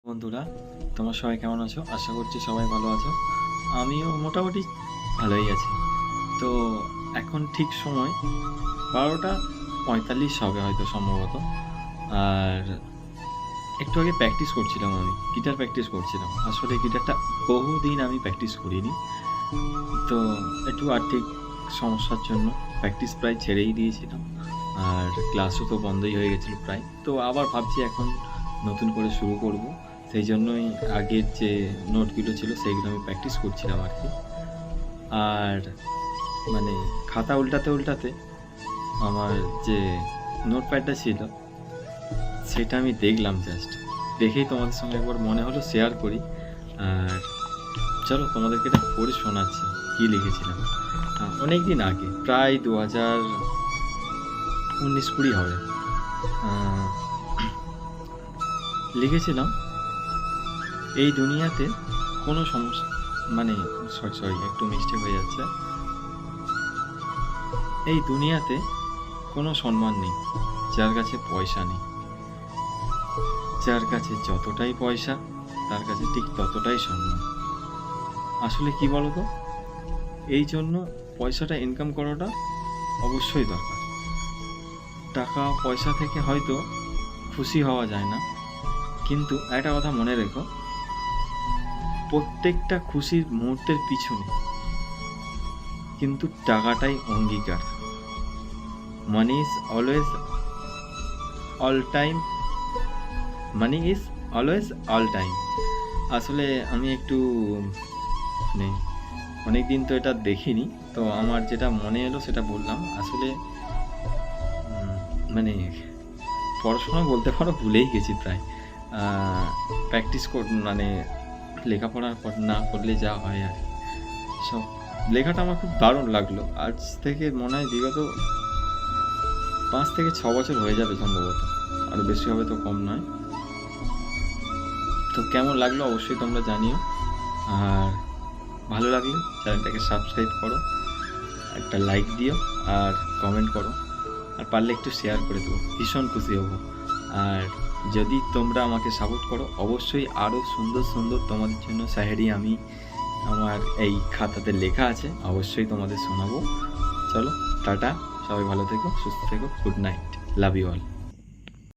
বন্ধুরা, তোমরা সবাই কেমন আছো? আশা করছি সবাই ভালো আছো। আমিও মোটামুটি ভালোই আছি। তো এখন ঠিক সময় 12:45 হবে হয়তো সম্ভবত। আর একটু আগে প্র্যাকটিস করছিলাম, আমি গিটার প্র্যাকটিস করছিলাম। আসলে গিটারটা বহুদিন আমি প্র্যাকটিস করিনি। তো একটু আর্থিক সমস্যার জন্য প্র্যাকটিস প্রায় ছেড়েই দিয়েছিলাম। আর ক্লাসও তো বন্ধই হয়ে গেছিলো প্রায়। তো আবার ভাবছি এখন নতুন করে শুরু করব। সেই জন্যই আগের যে নোটগুলো ছিল সেইগুলো আমি প্র্যাকটিস করছিলাম আর কি। আর মানে খাতা উল্টাতে আমার যে নোটপ্যাডটা ছিল সেটা আমি দেখলাম, জাস্ট দেখেই তোমাদের সঙ্গে একবার মনে হলো শেয়ার করি। আর চলো তোমাদেরকে এটা পড়ে শোনাচ্ছি কী লিখেছিলাম। অনেক দিন আগে, প্রায় 2019-20 হবে, লিখেছিলাম, এই দুনিয়াতে কোনো সমস্যা সরি একটু মিস্টেক হয়ে যাচ্ছে। এই দুনিয়াতে কোনো সম্মান নেই যার কাছে পয়সা নেই। যার কাছে যতটাই পয়সা তার কাছে ঠিক ততটাই সম্মান। আসলে কি বলতো, এই জন্য পয়সাটা ইনকাম করাটা অবশ্যই দরকার। টাকা পয়সা থেকে হয়তো খুশি হওয়া যায় না, কিন্তু একটা কথা মনে রেখো, প্রত্যেকটা খুশির মুহূর্তের পিছনে কিন্তু টাকাটাই অঙ্গীকার। Money is always all time, money is always all time. আসলে আমি একটু অনেক দিন তো এটা দেখিনি, তো আমার যেটা মনে এলো সেটা বললাম। আসলে পড়াশোনা বলতে পারো ভুলেই গেছি প্রায়। প্র্যাকটিস লেখাপড়া না করলে যা হয় আর সব। লেখাটা আমার খুব দারুণ লাগলো। আজ থেকে মনে হয় বিগত 5 থেকে 6 বছর হয়ে যাবে সম্ভবত, আরও বেশি হবে তো কম নয়। তো কেমন লাগলো অবশ্যই তোমরা জানিও। আর ভালো লাগলে চ্যানেলটাকে সাবস্ক্রাইব করো, একটা লাইক দিও আর কমেন্ট করো, আর পারলে একটু শেয়ার করে দেবো, ভীষণ খুশি হব। আর যদি তোমরা আমাকে সাপোর্ট করো, অবশ্যই আরও সুন্দর সুন্দর তোমাদের জন্য শায়েরি আমি আমার এই খাতাতে লেখা আছে, অবশ্যই তোমাদের শোনাবো। চলো টাটা, সবাই ভালো থেকো, সুস্থ থেকো, good night, love you all.